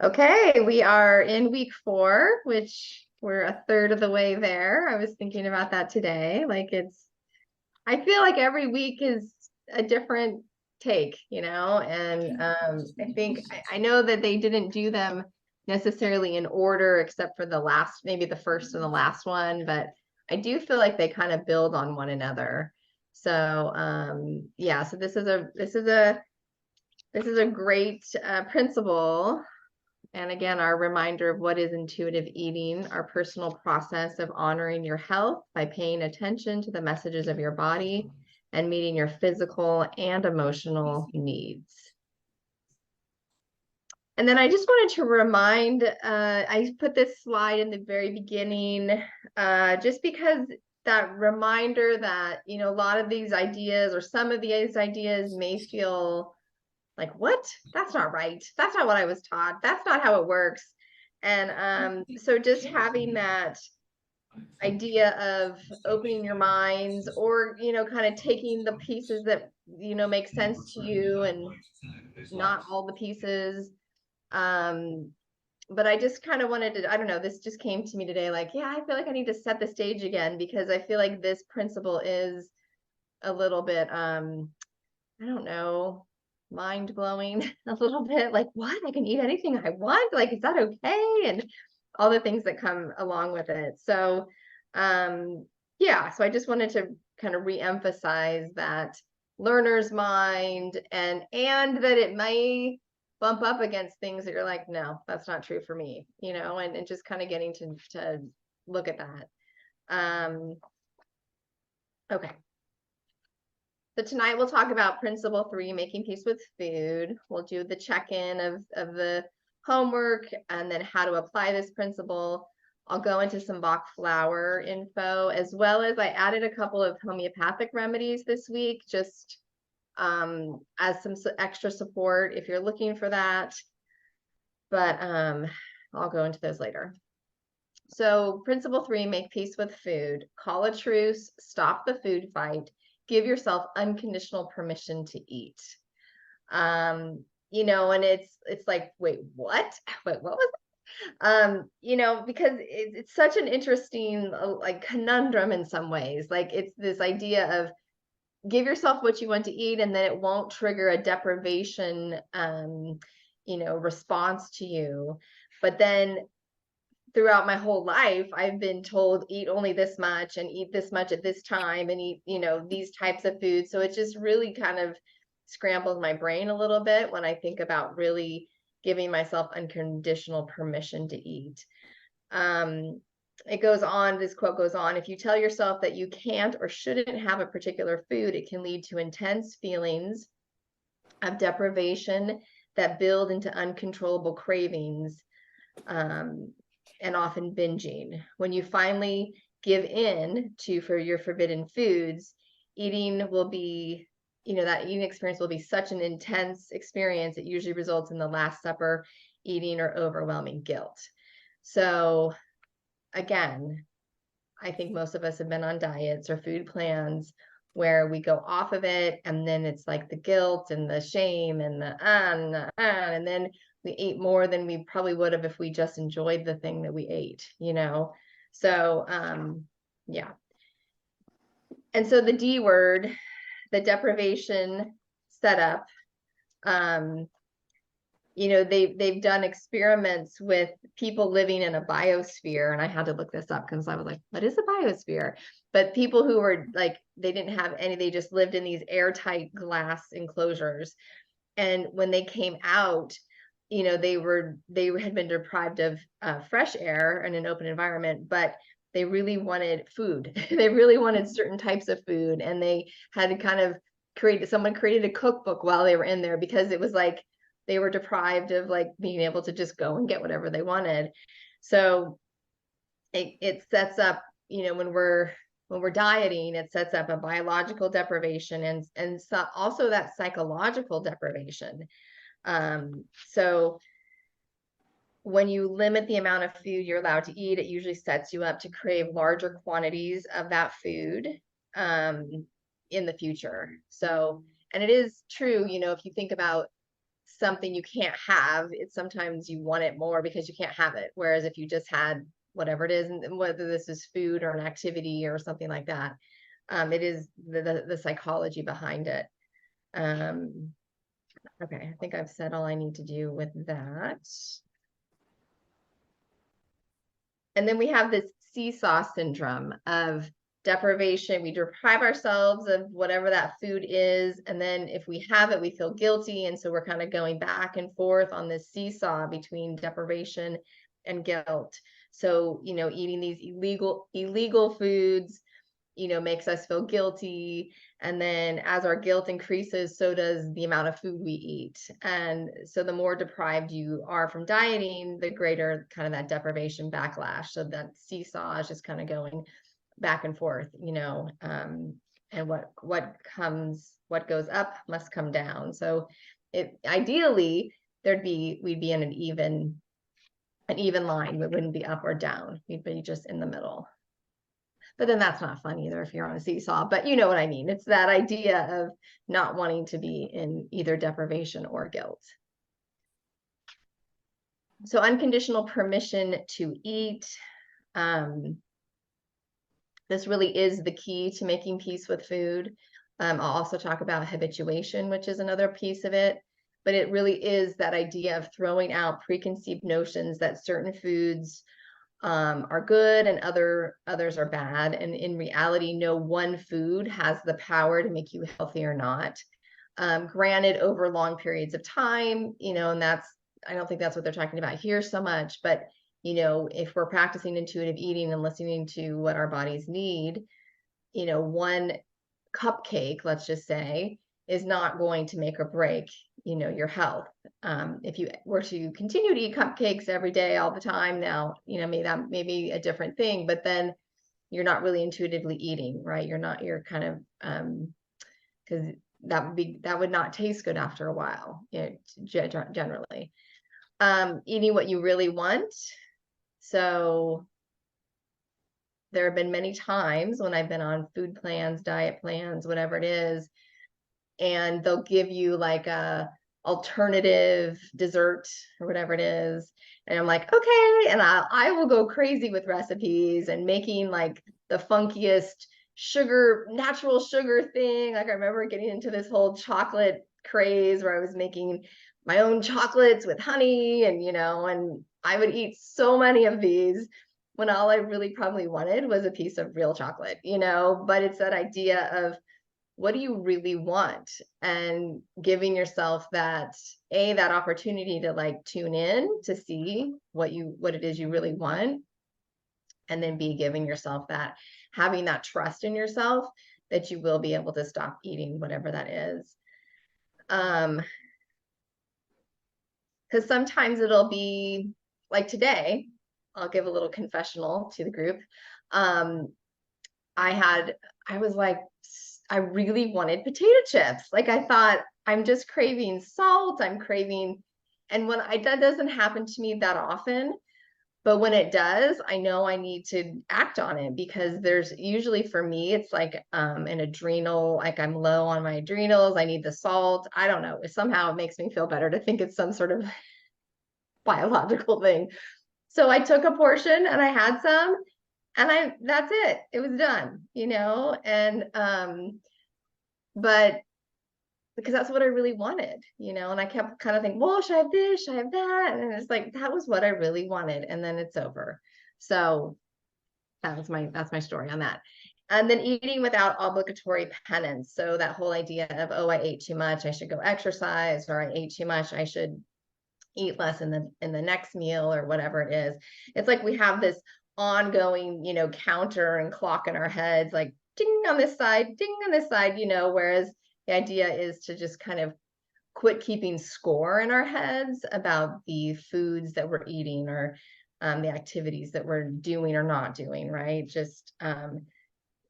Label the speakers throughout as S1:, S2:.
S1: Okay, we are in week 4, which we're a third of the way there. I was thinking about that today. I feel like every week is a different take, and I know that they didn't do them necessarily in order except for maybe the first and the last one, but I do feel like they kind of build on one another. So, yeah, so this is a great principle. And again, our reminder of what is intuitive eating, our personal process of honoring your health by paying attention to the messages of your body and meeting your physical and emotional needs. And then I just wanted to remind, I put this slide in the very beginning, just because that reminder that, a lot of these ideas or some of these ideas may feel like, what? That's not right. That's not what I was taught. That's not how it works. And so just having that idea of opening your minds, or, kind of taking the pieces that, make sense to you and not all the pieces. Um, but I just kind of wanted to, I don't know, this just came to me today. Like, yeah, I feel like I need to set the stage again, because I feel like this principle is a little bit, I don't know, mind blowing a little bit. Like, what? I can eat anything I want? Like, is that okay? And all the things that come along with it. So, yeah, so I just wanted to kind of re-emphasize that learner's mind, and that it may bump up against things that you're like, no, that's not true for me, and just kind of getting to look at that. Okay. So tonight we'll talk about principle 3, making peace with food. We'll do the check-in of the homework and then how to apply this principle. I'll go into some Bach flower info, as well as I added a couple of homeopathic remedies this week, just as some extra support if you're looking for that. But I'll go into those later. So principle 3, make peace with food. Call a truce, stop the food fight, give yourself unconditional permission to eat. And it's like, wait, what? Wait, what was that? Because it's such an interesting like conundrum in some ways. Like, it's this idea of give yourself what you want to eat, and then it won't trigger a deprivation response to you. But then throughout my whole life, I've been told eat only this much and eat this much at this time and eat, these types of foods. So it just really kind of scrambles my brain a little bit when I think about really giving myself unconditional permission to eat. This quote goes on, if you tell yourself that you can't or shouldn't have a particular food, it can lead to intense feelings of deprivation that build into uncontrollable cravings. And often binging. When you finally give in for your forbidden foods, eating will be, that eating experience will be such an intense experience. It usually results in the Last Supper, eating, or overwhelming guilt. So again, I think most of us have been on diets or food plans where we go off of it, and then it's like the guilt and the shame and and then we ate more than we probably would have if we just enjoyed the thing that we ate, So, yeah. And so the D word, the deprivation setup, they've done experiments with people living in a biosphere, and I had to look this up because I was like, what is a biosphere? But people who were like, they didn't have any, they just lived in these airtight glass enclosures. And when they came out, they had been deprived of fresh air in an open environment, but they really wanted food. They really wanted certain types of food, and they had to kind of someone created a cookbook while they were in there, because it was like they were deprived of like being able to just go and get whatever they wanted. So it sets up, when we're dieting, it sets up a biological deprivation and so also that psychological deprivation. So when you limit the amount of food you're allowed to eat, it usually sets you up to crave larger quantities of that food in the future. So, and it is true, if you think about something you can't have, it's sometimes you want it more because you can't have it. Whereas if you just had whatever it is, and whether this is food or an activity or something like that, it is the psychology behind it. Okay, I think I've said all I need to do with that. And then we have this seesaw syndrome of deprivation. We deprive ourselves of whatever that food is. And then if we have it, we feel guilty. And so we're kind of going back and forth on this seesaw between deprivation and guilt. So, eating these illegal foods, makes us feel guilty. And then as our guilt increases, so does the amount of food we eat. And so the more deprived you are from dieting, the greater kind of that deprivation backlash. So that seesaw is just kind of going back and forth, and what goes up must come down. So ideally we'd be in an even line. We wouldn't be up or down. We'd be just in the middle. But then that's not fun either if you're on a seesaw, but you know what I mean? It's that idea of not wanting to be in either deprivation or guilt. So unconditional permission to eat. This really is the key to making peace with food. I'll also talk about habituation, which is another piece of it, but it really is that idea of throwing out preconceived notions that certain foods are good and others are bad. And in reality, no one food has the power to make you healthy or not. Granted, over long periods of time, and I don't think that's what they're talking about here so much, but if we're practicing intuitive eating and listening to what our bodies need, one cupcake, let's just say, is not going to make or break, your health. If you were to continue to eat cupcakes every day, all the time now, maybe that may be a different thing, but then you're not really intuitively eating, right? You're kind of, because that would not taste good after a while, generally. Eating what you really want. So there have been many times when I've been on food plans, diet plans, whatever it is, and they'll give you like a alternative dessert or whatever it is. And I'm like, okay. And I will go crazy with recipes and making like the funkiest natural sugar thing. Like I remember getting into this whole chocolate craze where I was making my own chocolates with honey and, and I would eat so many of these when all I really probably wanted was a piece of real chocolate, but it's that idea of what do you really want, and giving yourself that opportunity to like tune in to see what it is you really want, and then giving yourself having that trust in yourself that you will be able to stop eating whatever that is. Because sometimes it'll be like today, I'll give a little confessional to the group. I was like, I really wanted potato chips. Like I thought, I'm just craving salt. I'm craving, and that doesn't happen to me that often, but when it does, I know I need to act on it, because there's usually, for me, it's like an adrenal, like I'm low on my adrenals. I need the salt. I don't know. Somehow it makes me feel better to think it's some sort of biological thing. So I took a portion and I had some, and that's it. It was done, and but because that's what I really wanted, and I kept kind of thinking, well, should I have this? Should I have that? And it's like, that was what I really wanted. And then it's over. So that's my story on that. And then eating without obligatory penance. So that whole idea of, oh, I ate too much, I should go exercise, or I ate too much, I should eat less in the next meal, or whatever it is. It's like we have this ongoing, counter and clock in our heads, like ding on this side, ding on this side, whereas the idea is to just kind of quit keeping score in our heads about the foods that we're eating, or the activities that we're doing or not doing, right? Just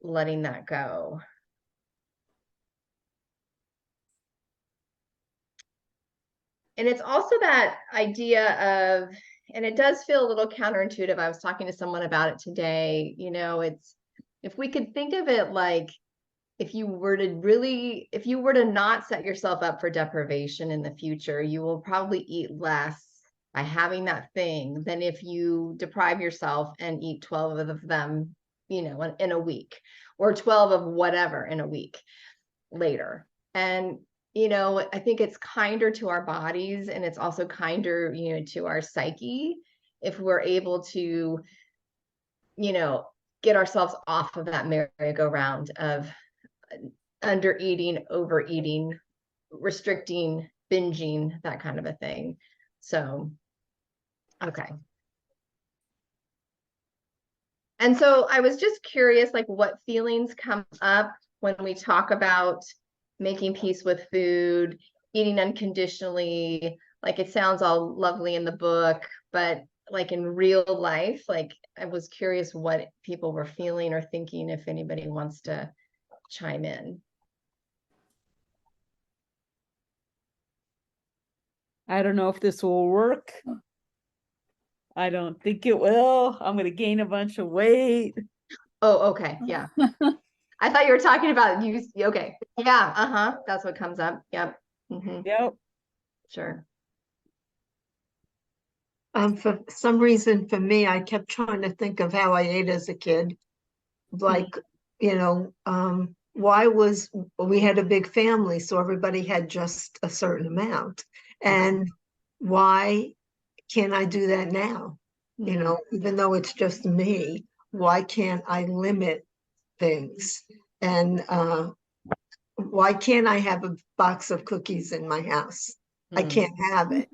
S1: letting that go. And it's also that idea of, and it does feel a little counterintuitive. I was talking to someone about it today. It's, if we could think of it like, if you were to not set yourself up for deprivation in the future, you will probably eat less by having that thing than if you deprive yourself and eat 12 of them, in a week, or 12 of whatever in a week later. And I think it's kinder to our bodies, and it's also kinder, to our psyche, if we're able to, get ourselves off of that merry-go-round of under eating, overeating, restricting, binging, that kind of a thing. So, okay. And so I was just curious, like, what feelings come up when we talk about making peace with food, eating unconditionally. Like, it sounds all lovely in the book, but like in real life, like, I was curious what people were feeling or thinking, if anybody wants to chime in.
S2: I don't know if this will work. I don't think it will. I'm going to gain a bunch of weight.
S1: Oh, okay. Yeah. I thought you were talking about you. Okay. Yeah. Uh-huh. That's what comes up. Yep. Mm-hmm.
S2: Yep.
S1: Sure.
S3: For some reason, for me, I kept trying to think of how I ate as a kid. Like, why we had a big family, so everybody had just a certain amount. And why can't I do that now? Even though it's just me, why can't I limit things? And why can't I have a box of cookies in my house? I can't have it.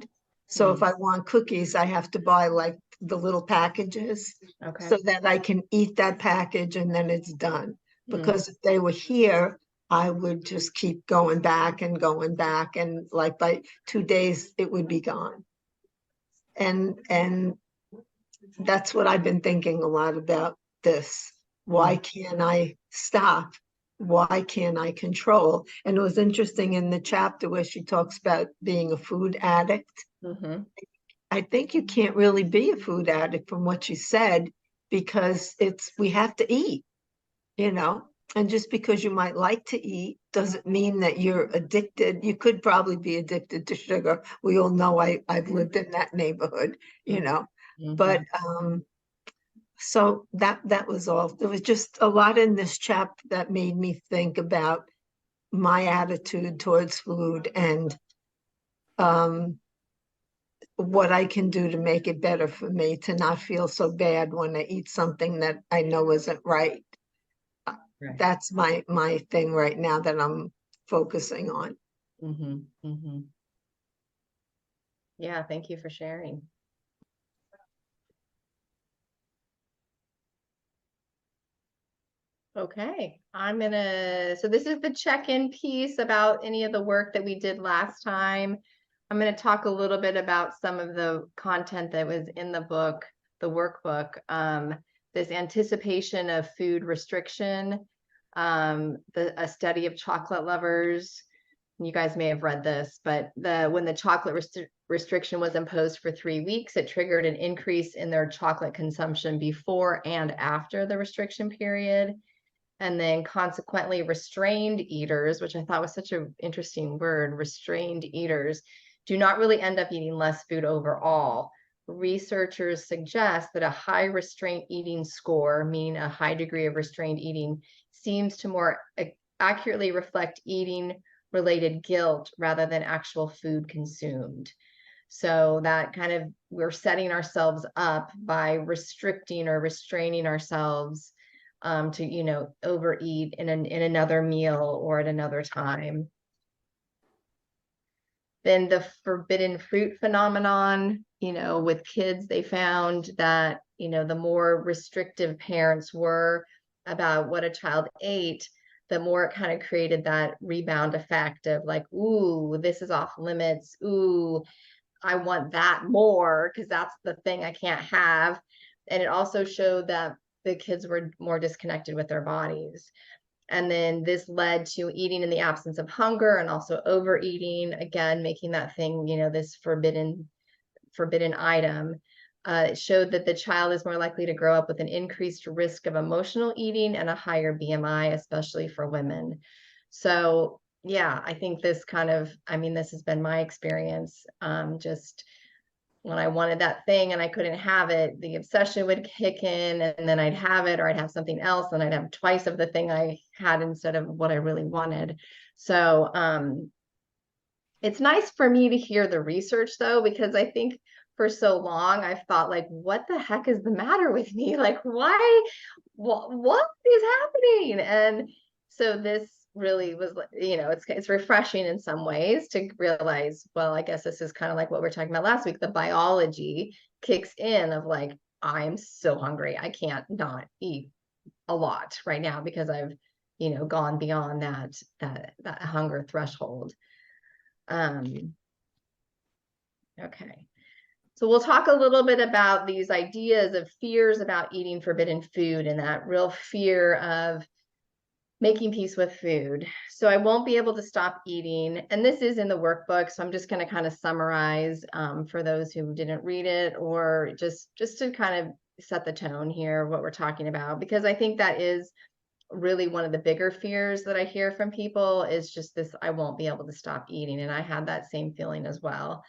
S3: So if I want cookies, I have to buy like the little packages so that I can eat that package and then it's done. Because if they were here, I would just keep going back, and like by 2 days it would be gone. And that's what I've been thinking a lot about this. Why can't I stop? Why can't I control? And it was interesting in the chapter where she talks about being a food addict. I think you can't really be a food addict from what she said, because we have to eat, and just because you might like to eat doesn't mean that you're addicted. You could probably be addicted to sugar. We all know I've lived in that neighborhood, but so that was all. There was just a lot in this chapter that made me think about my attitude towards food, and what I can do to make it better for me, to not feel so bad when I eat something that I know isn't right. That's my thing right now that I'm focusing on.
S1: Yeah, thank you for sharing. Okay, so this is the check-in piece about any of the work that we did last time. I'm going to talk a little bit about some of the content that was in the book, the workbook, this anticipation of food restriction, a study of chocolate lovers. You guys may have read this, but when the chocolate restriction was imposed for 3 weeks, it triggered an increase in their chocolate consumption before and after the restriction period. And then consequently, restrained eaters, which I thought was such an interesting word, restrained eaters, do not really end up eating less food overall. Researchers suggest that a high restraint eating score, meaning a high degree of restrained eating, seems to more accurately reflect eating related guilt rather than actual food consumed. So that kind of, we're setting ourselves up by restricting or restraining ourselves to overeat in another meal or at another time. Then the forbidden fruit phenomenon, with kids, they found that the more restrictive parents were about what a child ate, the more it kind of created that rebound effect of like, ooh, this is off limits, ooh, I want that more because that's the thing I can't have. And it also showed that the kids were more disconnected with their bodies. And then this led to eating in the absence of hunger and also overeating, again, making that thing, this forbidden item. It showed that the child is more likely to grow up with an increased risk of emotional eating and a higher BMI, especially for women. So yeah, I think this kind of, I mean, this has been my experience. Just when I wanted that thing and I couldn't have it, the obsession would kick in, and then I'd have it, or I'd have something else, and I'd have twice of the thing I had instead of what I really wanted. So it's nice for me to hear the research though, because I think for so long I've thought like, what the heck is the matter with me? Like, why, what is happening? And so this really was, you know, it's refreshing in some ways to realize, well, I guess this is kind of like what we are talking about last week. The biology kicks in of like, I'm so hungry. I can't not eat a lot right now because I've, you know, gone beyond that hunger threshold. Okay. So we'll talk a little bit about these ideas of fears about eating forbidden food and that real fear of making peace with food. So I won't be able to stop eating. And this is in the workbook. So I'm just going to kind of summarize for those who didn't read it, or just to kind of set the tone here, what we're talking about, because I think that is really one of the bigger fears that I hear from people is just this, I won't be able to stop eating. And I had that same feeling as well.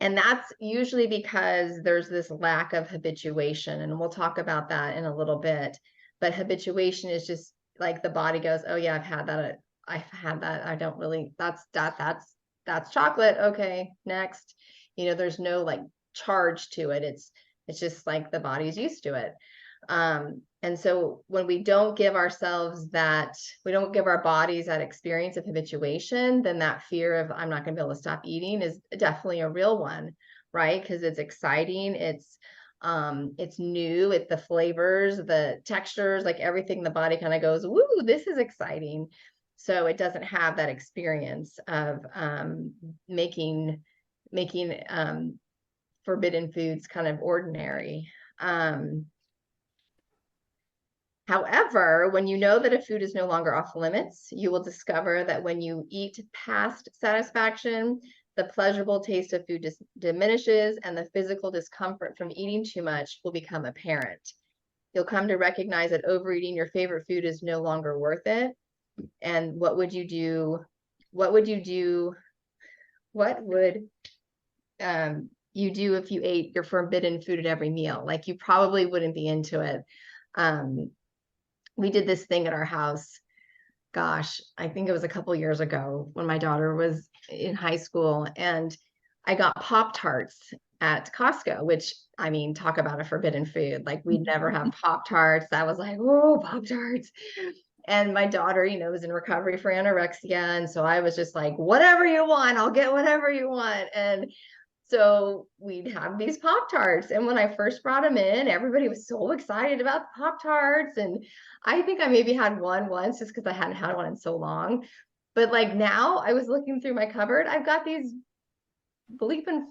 S1: And that's usually because there's this lack of habituation, and we'll talk about that in a little bit. But habituation is just like the body goes, oh yeah, I've had that. I don't really, that's chocolate. Okay, next. You know, there's no like charge to it. It's just like the body's used to it. And so when we don't give ourselves that, we don't give our bodies that experience of habituation, then that fear of I'm not going to be able to stop eating is definitely a real one, right? Because it's exciting, it's new, it's the flavors, the textures, like everything, the body kind of goes, woo, this is exciting. So it doesn't have that experience of making forbidden foods kind of ordinary. However, when you know that a food is no longer off limits, you will discover that when you eat past satisfaction, the pleasurable taste of food diminishes and the physical discomfort from eating too much will become apparent. You'll come to recognize that overeating your favorite food is no longer worth it. And what would you do? What would you do if you ate your forbidden food at every meal? Like, you probably wouldn't be into it. We did this thing at our house. Gosh, I think it was a couple years ago when my daughter was in high school, and I got Pop-Tarts at Costco, which, I mean, talk about a forbidden food. Like, we'd never have Pop-Tarts. I was like, oh, Pop-Tarts. And my daughter, you know, was in recovery for anorexia. And so I was just like, whatever you want, I'll get whatever you want. And so we'd have these Pop-Tarts. And when I first brought them in, everybody was so excited about the Pop-Tarts. And I think I maybe had one once just because I hadn't had one in so long. But like now I was looking through my cupboard, I've got these bleeping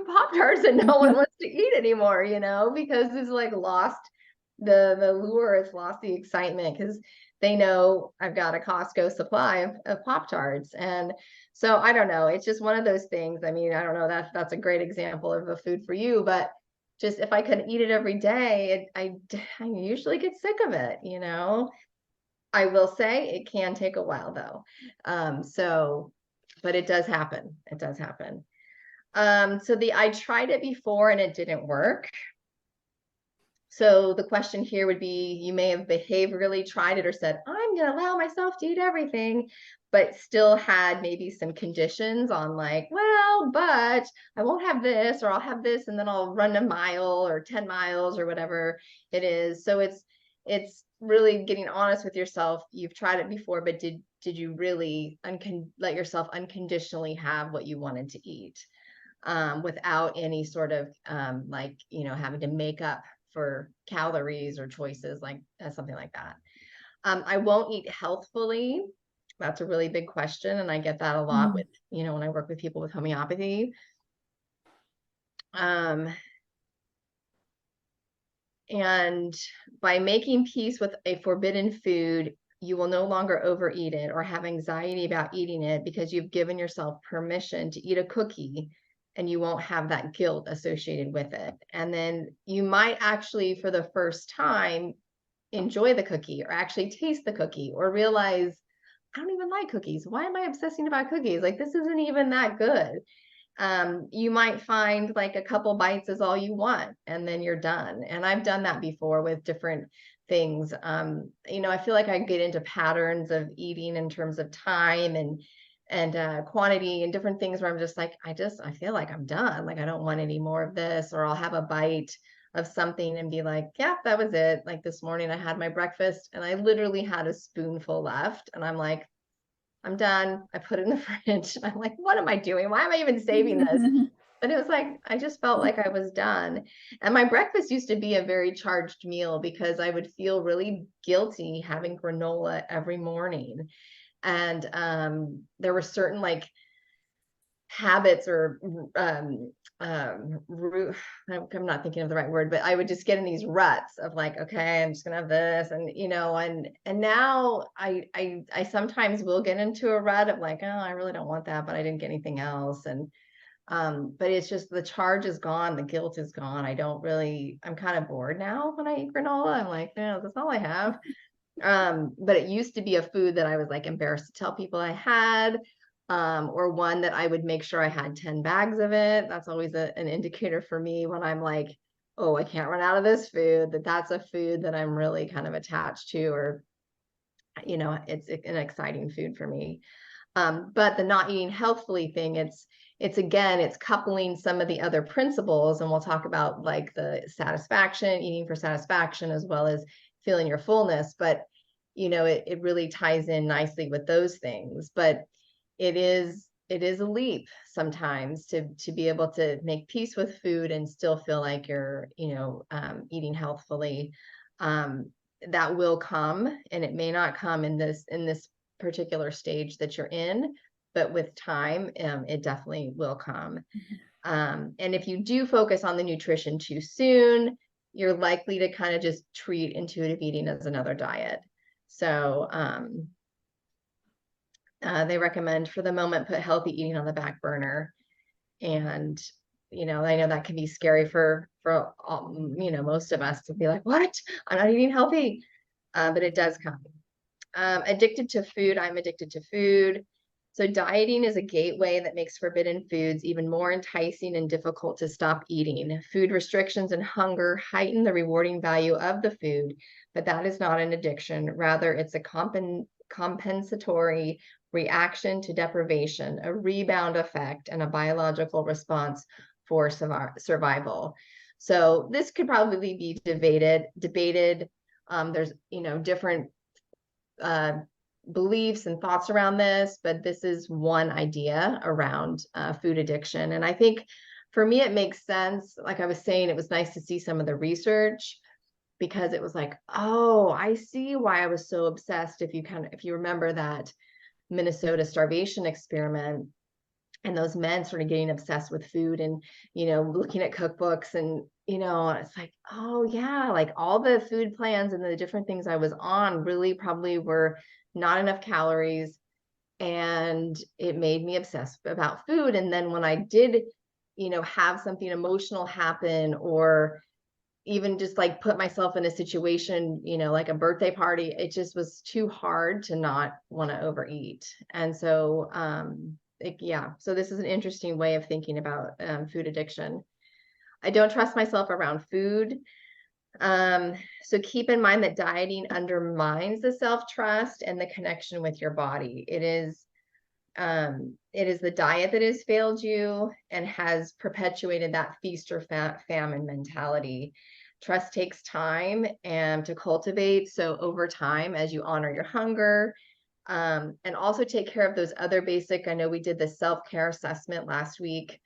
S1: Pop-Tarts that no one wants to eat anymore, you know, because it's like lost the lure, it's lost the excitement because they know I've got a Costco supply of Pop-Tarts. And so I don't know, it's just one of those things. I mean, I don't know, that's a great example of a food for you, but just if I could eat it every day, I usually get sick of it, you know. I will say it can take a while though. But it does happen. It does happen. So I tried it before and it didn't work. So the question here would be, you may have behaviorally tried it or said, I'm going to allow myself to eat everything, but still had maybe some conditions on like, well, but I won't have this, or I'll have this, and then I'll run a mile or 10 miles or whatever it is. So it's really getting honest with yourself. You've tried it before, but did you really let yourself unconditionally have what you wanted to eat without any sort of like, you know, having to make up for calories or choices like something like that. I won't eat healthfully. That's a really big question. And I get that a lot with, you know, when I work with people with homeopathy. And by making peace with a forbidden food, you will no longer overeat it or have anxiety about eating it because you've given yourself permission to eat a cookie and you won't have that guilt associated with it. And then you might actually, for the first time, enjoy the cookie or actually taste the cookie or realize, I don't even like cookies. Why am I obsessing about cookies? Like, this isn't even that good. You might find like a couple bites is all you want and then you're done. And I've done that before with different things. I feel like I get into patterns of eating in terms of time and quantity and different things where I'm just like, I feel like I'm done. Like, I don't want any more of this, or I'll have a bite of something and be like, yeah, that was it. Like this morning I had my breakfast and I literally had a spoonful left and I'm like, I'm done. I put it in the fridge. I'm like, what am I doing? Why am I even saving this? But it was like, I just felt like I was done. And my breakfast used to be a very charged meal because I would feel really guilty having granola every morning. And there were certain like habits or I'm not thinking of the right word, but I would just get in these ruts of like, okay, I'm just gonna have this, and now I sometimes will get into a rut of like, oh, I really don't want that, but I didn't get anything else, and but it's just the charge is gone, the guilt is gone. I'm kind of bored now when I eat granola. I'm like, no, that's all I have. But it used to be a food that I was like embarrassed to tell people I had, or one that I would make sure I had 10 bags of it. That's always an indicator for me when I'm like, oh, I can't run out of this food, that's a food that I'm really kind of attached to, or, it's an exciting food for me. But the not eating healthfully thing, it's coupling some of the other principles, and we'll talk about like the satisfaction, eating for satisfaction, as well as feeling your fullness. But it really ties in nicely with those things. But it is a leap sometimes to be able to make peace with food and still feel like you're eating healthfully. That will come, and it may not come in this particular stage that you're in, but with time, it definitely will come. And if you do focus on the nutrition too soon, you're likely to kind of just treat intuitive eating as another diet. So they recommend, for the moment, put healthy eating on the back burner. And I know that can be scary for all, most of us to be like, what? I'm not eating healthy. But it does come. Addicted to food. I'm addicted to food. So dieting is a gateway that makes forbidden foods even more enticing and difficult to stop eating. Food restrictions and hunger heighten the rewarding value of the food, but that is not an addiction. Rather, it's a compensatory reaction to deprivation, a rebound effect, and a biological response for survival. So this could probably be debated. There's different beliefs and thoughts around this, but this is one idea around food addiction. And I think for me, it makes sense. Like I was saying, it was nice to see some of the research, because it was like, oh, I see why I was so obsessed. If you remember that Minnesota starvation experiment, and those men sort of getting obsessed with food and looking at cookbooks, and it's like, oh yeah, like all the food plans and the different things I was on really probably were not enough calories, and it made me obsessed about food. And then when I did have something emotional happen, or even just like put myself in a situation, like a birthday party, it just was too hard to not want to overeat. And so so this is an interesting way of thinking about food addiction. I don't trust myself around food. So keep in mind that dieting undermines the self-trust and the connection with your body. It is the diet that has failed you and has perpetuated that feast or famine mentality. Trust takes time and to cultivate. So over time, as you honor your hunger, and also take care of those other basic, I know we did the self-care assessment last week.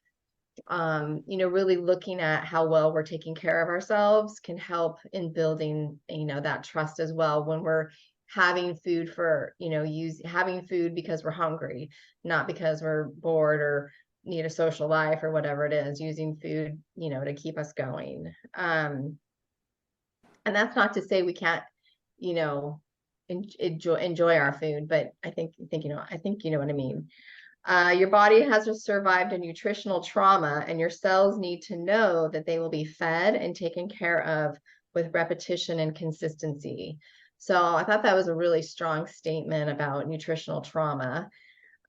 S1: Really looking at how well we're taking care of ourselves can help in building, that trust as well, when we're having food having food because we're hungry, not because we're bored or need a social life or whatever it is, using food, to keep us going. And that's not to say we can't, enjoy our food, but I think you know what I mean. Your body has survived a nutritional trauma, and your cells need to know that they will be fed and taken care of with repetition and consistency. So I thought that was a really strong statement about nutritional trauma.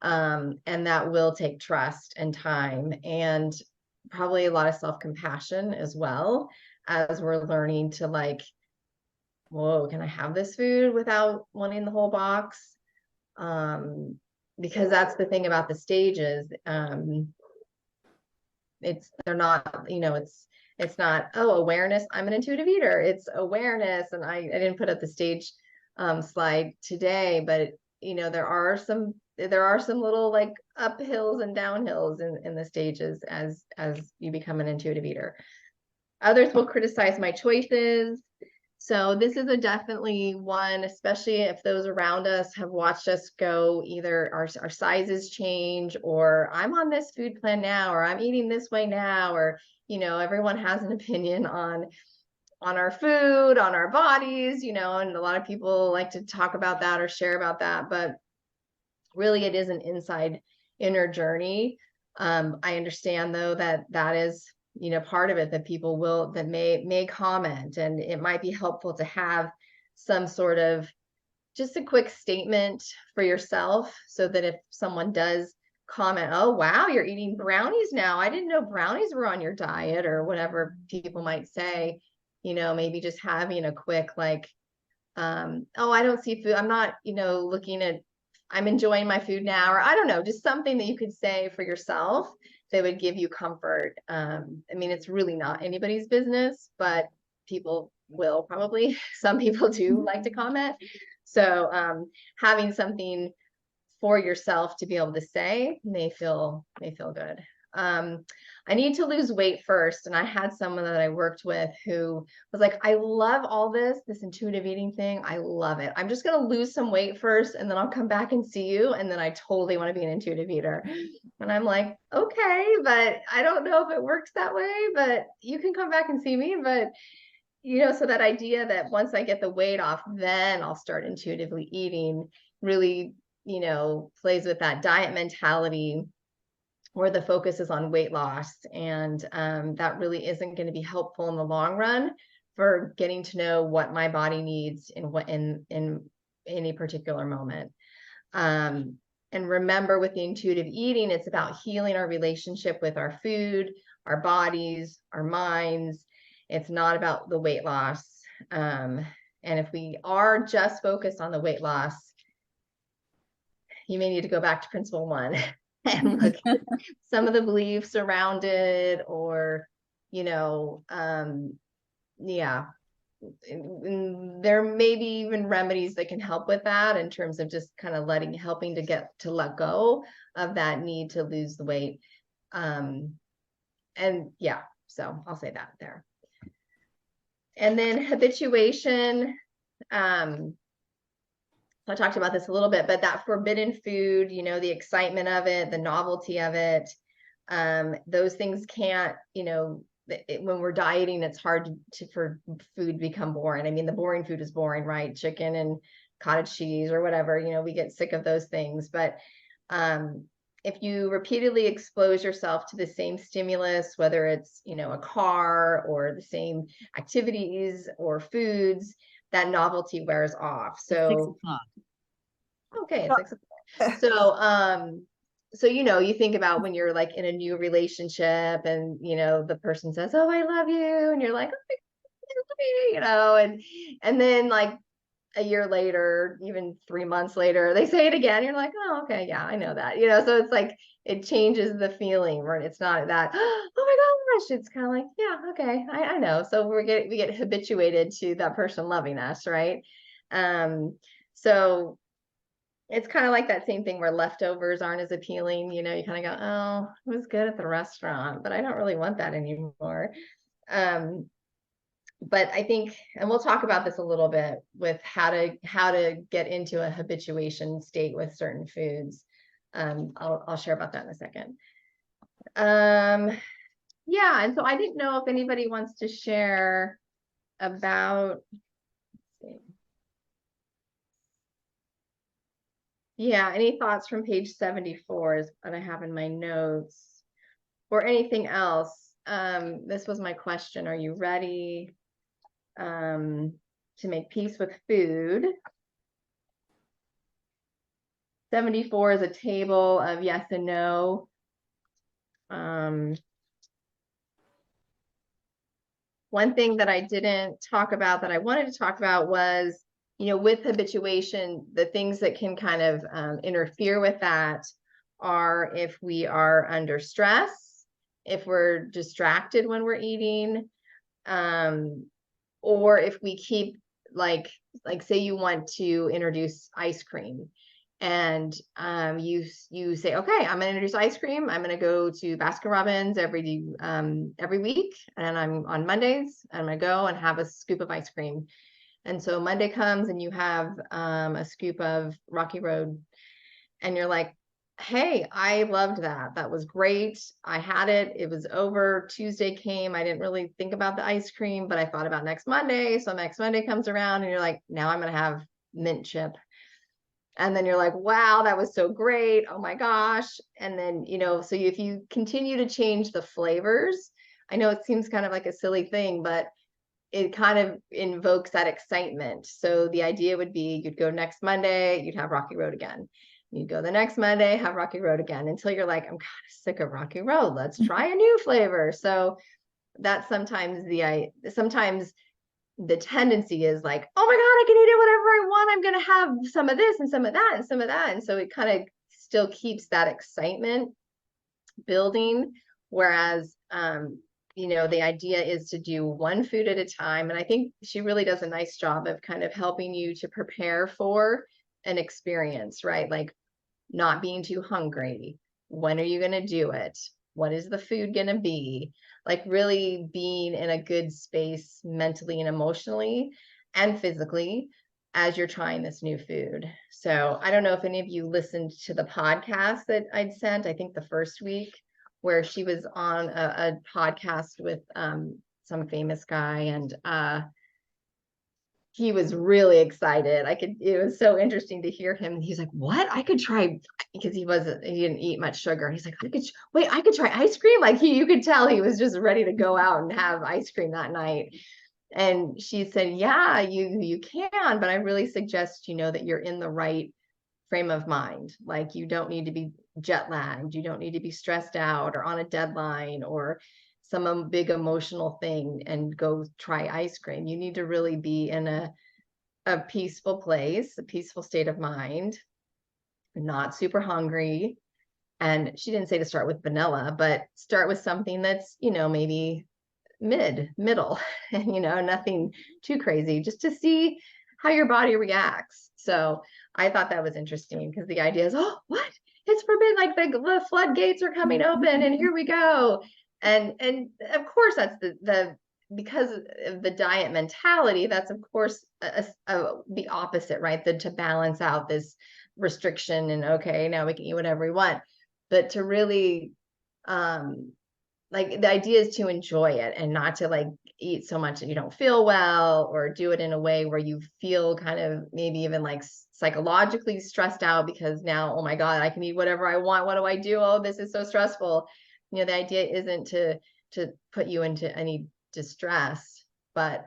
S1: And that will take trust and time, and probably a lot of self-compassion as well, as we're learning to like, whoa, can I have this food without wanting the whole box? Because that's the thing about the stages. They're not, it's not, oh, awareness, I'm an intuitive eater. It's awareness. And I didn't put up the stage slide today, but there are some little like uphills and downhills in the stages as you become an intuitive eater. Others will criticize my choices. So this is a definitely one, especially if those around us have watched us go, either our sizes change, or I'm on this food plan now, or I'm eating this way now, or, everyone has an opinion on our food, on our bodies, and a lot of people like to talk about that or share about that, but really it is an inner journey. I understand though that is part of it, that people that may comment, and it might be helpful to have some sort of just a quick statement for yourself, so that if someone does comment, oh wow, you're eating brownies now, I didn't know brownies were on your diet, or whatever people might say, maybe just having a quick like, oh, I don't see food, I'm not looking at, I'm enjoying my food now, or I don't know, just something that you could say for yourself that would give you comfort. I mean, it's really not anybody's business, but people will probably, some people do like to comment. So having something for yourself to be able to say may feel good. I need to lose weight first. And I had someone that I worked with who was like, I love all this intuitive eating thing. I love it. I'm just going to lose some weight first, and then I'll come back and see you. And then I totally want to be an intuitive eater. And I'm like, okay, but I don't know if it works that way, but you can come back and see me. But so that idea that once I get the weight off, then I'll start intuitively eating really, plays with that diet mentality, where the focus is on weight loss. And that really isn't going to be helpful in the long run for getting to know what my body needs in any particular moment. And remember, with the intuitive eating, it's about healing our relationship with our food, our bodies, our minds. It's not about the weight loss. And if we are just focused on the weight loss, you may need to go back to principle 1 and look at some of the beliefs around it, or, yeah, there may be even remedies that can help with that, in terms of just kind of helping to let go of that need to lose the weight. And yeah, so I'll say that there. And then habituation. I talked about this a little bit, but that forbidden food, the excitement of it, the novelty of it, those things can't, when we're dieting, it's hard for food to become boring. I mean, the boring food is boring, right? Chicken and cottage cheese or whatever, we get sick of those things. But if you repeatedly expose yourself to the same stimulus, whether it's, a car or the same activities or foods, that novelty wears off. So, okay, it's 6 o'clock. So, you think about when you're like in a new relationship, and, the person says, oh, I love you. And you're like, oh, I love you, and then like a year later, even 3 months later, they say it again. You're like, oh, okay, yeah, I know that, so it's like, it changes the feeling, right? It's not that, oh my gosh, it's kind of like, yeah, okay, I know. So we get habituated to that person loving us, right? So it's kind of like that same thing where leftovers aren't as appealing. You kind of go, oh, it was good at the restaurant, but I don't really want that anymore. But I think, and we'll talk about this a little bit, with how to get into a habituation state with certain foods. I'll share about that in a second. Yeah, and so I didn't know if anybody wants to share about, Yeah, any thoughts from page 74 is what I have in my notes, or anything else? This was my question. Are you ready to make peace with food? 74 is a table of yes and no. One thing that I didn't talk about that I wanted to talk about was, with habituation, the things that can kind of interfere with that are if we are under stress, if we're distracted when we're eating, or if we keep like say you want to introduce ice cream, and you say, okay, I'm gonna introduce ice cream. I'm gonna go to Baskin Robbins every week, and I'm on Mondays. I'm gonna go and have a scoop of ice cream. And so Monday comes and you have a scoop of Rocky Road, and you're like, hey, I loved that. That was great. I had it. It was over. Tuesday came. I didn't really think about the ice cream, but I thought about next Monday. So next Monday comes around and you're like, now I'm going to have mint chip. And then you're like, wow, that was so great. Oh my gosh. And then, so if you continue to change the flavors, I know it seems kind of like a silly thing, but it kind of invokes that excitement. So the idea would be you'd go next Monday, you'd have Rocky Road again. You'd go the next Monday, have Rocky Road again, until you're like, I'm kind of sick of Rocky Road. Let's try a new flavor. So that's sometimes the tendency is like, oh my God, I can eat it whatever I want. I'm going to have some of this and some of that and some of that. And so it kind of still keeps that excitement building. Whereas, the idea is to do one food at a time. And I think she really does a nice job of kind of helping you to prepare for an experience, right? Like not being too hungry. When are you going to do it? What is the food going to be? Like really being in a good space mentally and emotionally and physically as you're trying this new food. So I don't know if any of you listened to the podcast that I'd sent, I think the first week, where she was on a podcast with some famous guy, and he was really excited. It was so interesting to hear him. He's like, what? I could try, because he didn't eat much sugar. He's like, I could try ice cream. Like you could tell he was just ready to go out and have ice cream that night. And she said, yeah, you can, but I really suggest, that you're in the right frame of mind. Like you don't need to be jet lagged. You don't need to be stressed out or on a deadline or some big emotional thing and go try ice cream. You need to really be in a peaceful place, a peaceful state of mind, not super hungry. And she didn't say to start with vanilla, but start with something that's, maybe middle, and, nothing too crazy, just to see how your body reacts. So I thought that was interesting, because the idea is, oh, what? It's forbidden, like the floodgates are coming open and here we go. And of course that's the because of the diet mentality, that's of course the opposite, right? To balance out this restriction and okay, now we can eat whatever we want. But to really like the idea is to enjoy it and not to like eat so much that you don't feel well, or do it in a way where you feel kind of maybe even like psychologically stressed out because now, oh my God, I can eat whatever I want. What do I do? Oh, this is so stressful. The idea isn't to put you into any distress, but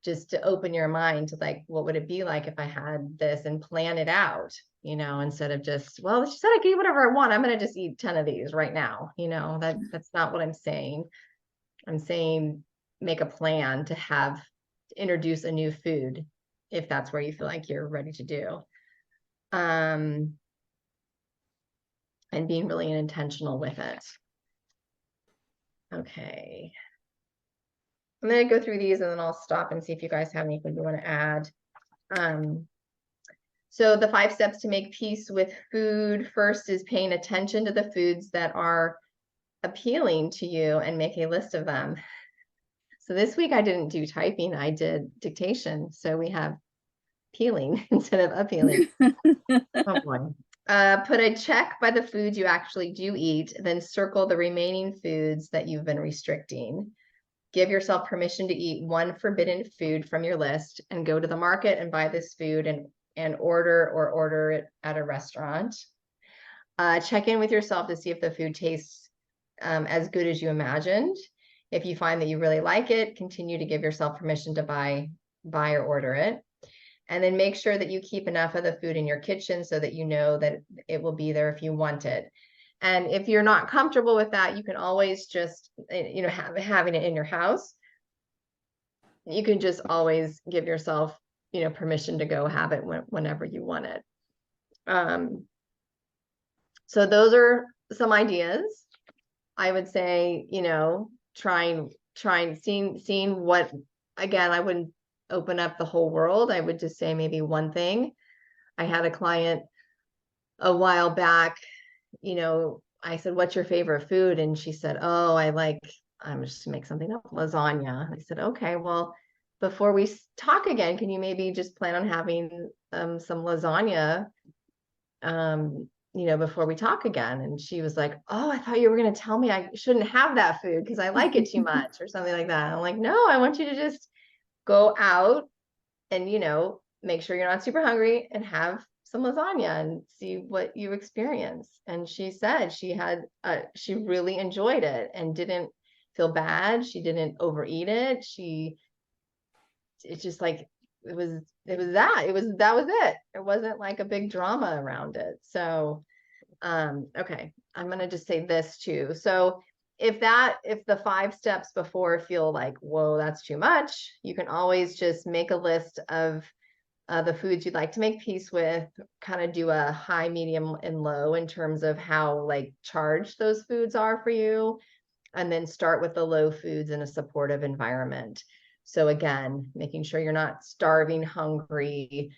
S1: just to open your mind to like, what would it be like if I had this, and plan it out, instead of just, well, she said I can eat whatever I want. I'm going to just eat 10 of these right now. That's not what I'm saying. I'm saying make a plan to introduce a new food if that's where you feel like you're ready to do. And being really intentional with it. Okay. I'm going to go through these and then I'll stop and see if you guys have anything you want to add. So the 5 steps to make peace with food. First is paying attention to the foods that are appealing to you and make a list of them. So this week I didn't do typing, I did dictation. So we have peeling instead of appealing. Oh boy. Put a check by the foods you actually do eat, then circle the remaining foods that you've been restricting. Give yourself permission to eat one forbidden food from your list and go to the market and buy this food and and order it at a restaurant. Check in with yourself to see if the food tastes as good as you imagined. If you find that you really like it, continue to give yourself permission to buy or order it. And then make sure that you keep enough of the food in your kitchen so that you know that it will be there if you want it. And if you're not comfortable with that, you can always just, having it in your house. You can just always give yourself, permission to go have it whenever you want it. So those are some ideas. I would say, trying, seeing what, again, I wouldn't open up the whole world. I would just say maybe one thing. I had a client a while back, I said, what's your favorite food? And she said, oh, I'm just to make something up, lasagna. I said, okay, well, before we talk again, can you maybe just plan on having some lasagna, before we talk again? And she was like, oh, I thought you were going to tell me I shouldn't have that food because I like it too much or something like that. I'm like, no, I want you to just go out and, make sure you're not super hungry and have some lasagna and see what you experience. And she said she really enjoyed it and didn't feel bad. She didn't overeat it. It's just like, that was it. It wasn't like a big drama around it. So, okay, I'm going to just say this too. So if the 5 steps before feel like, whoa, that's too much, you can always just make a list of the foods you'd like to make peace with, kind of do a high, medium, and low in terms of how like charged those foods are for you. And then start with the low foods in a supportive environment. So again, making sure you're not starving, hungry,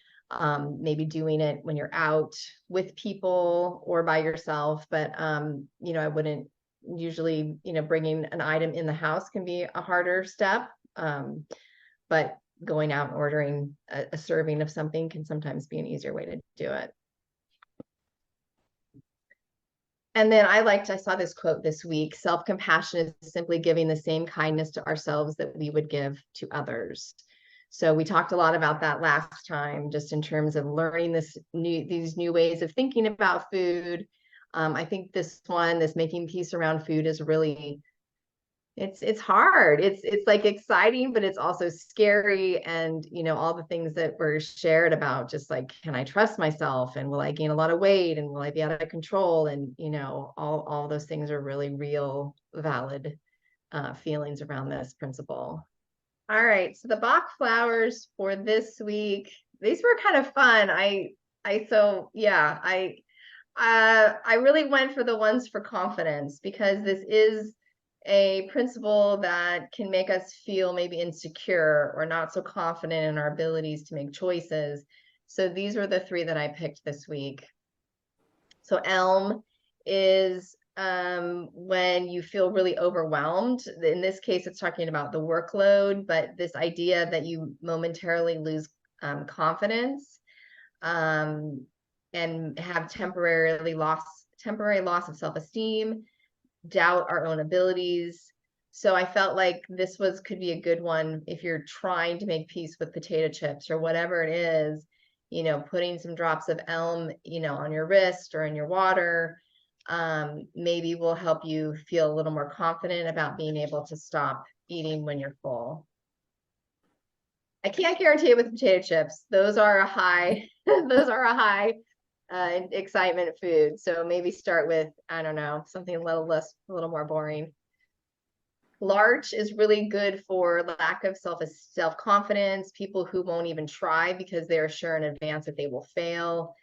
S1: maybe doing it when you're out with people or by yourself. But, I wouldn't usually, bringing an item in the house can be a harder step. But going out and ordering a serving of something can sometimes be an easier way to do it. And then I saw this quote this week: self-compassion is simply giving the same kindness to ourselves that we would give to others. So we talked a lot about that last time, just in terms of learning these new ways of thinking about food. I think this making peace around food is really, it's hard. It's like exciting, but it's also scary. And, all the things that were shared about, just like, can I trust myself? And will I gain a lot of weight? And will I be out of control? And, all those things are really real, valid feelings around this principle. All right. So the Bach flowers for this week, these were kind of fun. I really went for the ones for confidence, because this is a principle that can make us feel maybe insecure or not so confident in our abilities to make choices. So these were the 3 that I picked this week. So elm is when you feel really overwhelmed. In this case, it's talking about the workload, but this idea that you momentarily lose confidence and have temporary loss of self-esteem, doubt our own abilities. So I felt like this could be a good one if you're trying to make peace with potato chips or whatever it is, putting some drops of elm, on your wrist or in your water, maybe will help you feel a little more confident about being able to stop eating when you're full. I can't guarantee it with potato chips. Those are a high, excitement food. So maybe start with, I don't know, something a little more boring. Larch is really good for lack of self-confidence, people who won't even try because they're sure in advance that they will fail.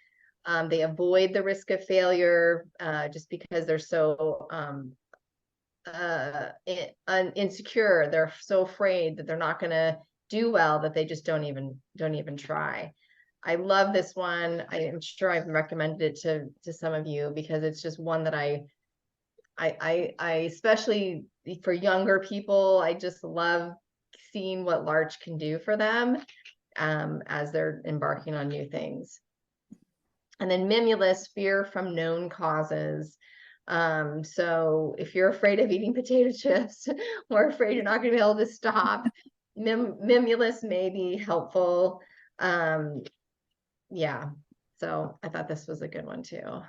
S1: They avoid the risk of failure just because they're so insecure. They're so afraid that they're not going to do well that they just don't even try. I love this one. I am sure I've recommended it to some of you, because it's just one that I especially for younger people, I just love seeing what larch can do for them as they're embarking on new things. And then mimulus, fear from known causes. So if you're afraid of eating potato chips or afraid you're not going to be able to stop, mimulus may be helpful. yeah, so I thought this was a good one too.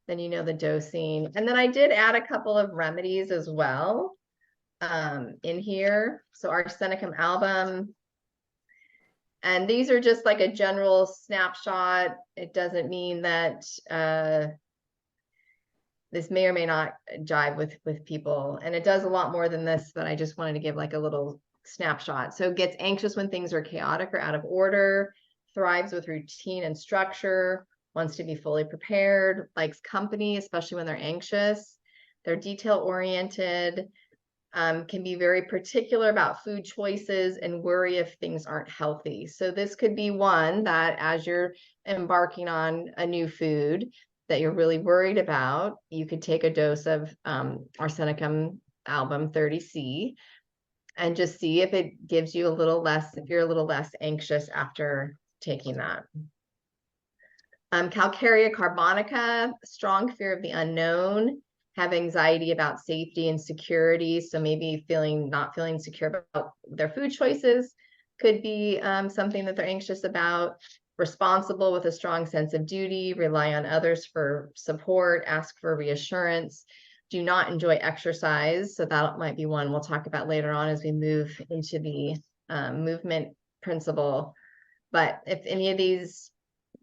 S1: Then you know the dosing. And then I did add a couple of remedies as well in here. So arsenicum album. And these are just like a general snapshot. It doesn't mean that this may or may not jive with people. And it does a lot more than this, but I just wanted to give like a little snapshot. So gets anxious when things are chaotic or out of order, thrives with routine and structure, wants to be fully prepared, likes company, especially when they're anxious. They're detail oriented, can be very particular about food choices and worry if things aren't healthy. So this could be one that as you're embarking on a new food that you're really worried about, you could take a dose of arsenicum album 30C and just see if it gives you a little less, if you're a little less anxious after taking that. Calcarea carbonica, strong fear of the unknown, have anxiety about safety and security. So maybe not feeling secure about their food choices could be something that they're anxious about. Responsible with a strong sense of duty, rely on others for support, ask for reassurance, do not enjoy exercise. So that might be one we'll talk about later on as we move into the movement principle. But if any of these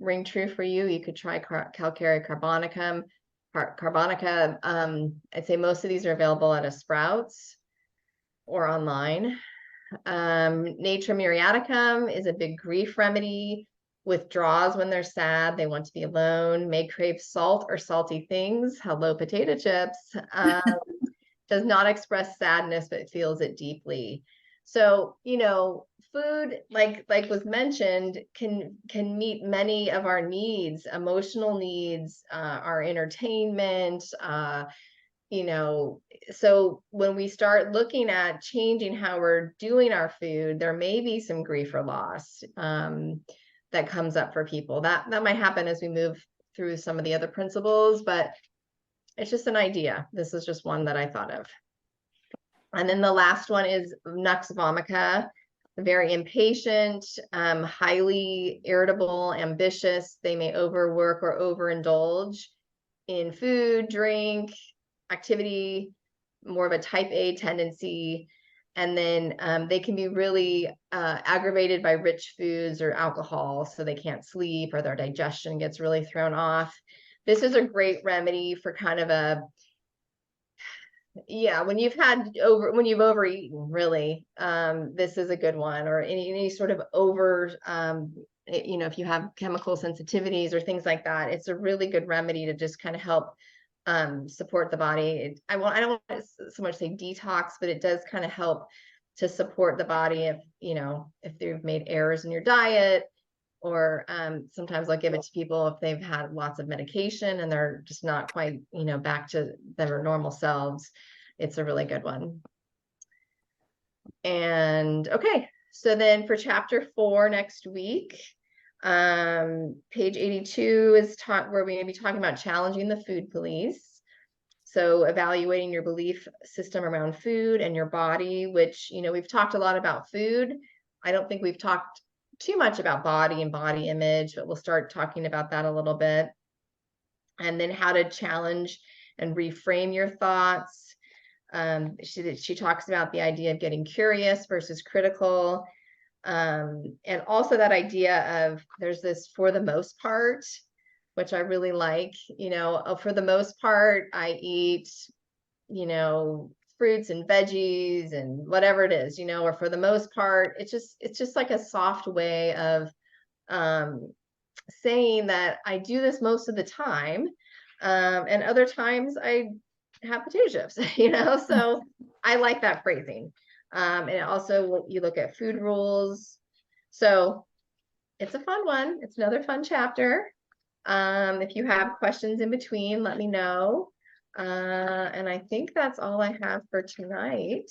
S1: ring true for you, you could try calcarea carbonica. I'd say most of these are available at a Sprouts or online. Nature muriaticum is a big grief remedy. Withdraws when they're sad, they want to be alone, may crave salt or salty things. Hello, potato chips. Does not express sadness, but feels it deeply. So, you know, food, like was mentioned, can meet many of our needs, emotional needs, our entertainment, you know, so when we start looking at changing how we're doing our food, there may be some grief or loss that comes up for people. That might happen as we move through some of the other principles, but it's just an idea. This is just one that I thought of. And then the last one is nux vomica, very impatient, highly irritable, ambitious. They may overwork or overindulge in food, drink, activity, more of a type A tendency. And then they can be really aggravated by rich foods or alcohol, so they can't sleep or their digestion gets really thrown off. This is a great remedy for kind of a, yeah, when you've overeaten, really, this is a good one. Or any sort of over, you know, if you have chemical sensitivities or things like that, it's a really good remedy to just kind of help support the body. I don't want to so much say detox, but it does kind of help to support the body if, you know, if they've made errors in your diet. Or sometimes I'll give it to people if they've had lots of medication and they're just not quite, you know, back to their normal selves. It's a really good one. And okay, so then for chapter 4 next week, page 82 is where we're going to be talking about challenging the food police. So evaluating your belief system around food and your body, which, you know, we've talked a lot about food. I don't think we've talked too much about body and body image, but we'll start talking about that a little bit. And then how to challenge and reframe your thoughts. She talks about the idea of getting curious versus critical. And also that idea of there's this for the most part, which I really like, you know, for the most part, I eat, you know, fruits and veggies and whatever it is, you know, or for the most part, it's just like a soft way of saying that I do this most of the time. And other times I have potato chips, you know, so I like that phrasing. And also you look at food rules. So it's a fun one. It's another fun chapter. If you have questions in between, let me know. And I think that's all I have for tonight.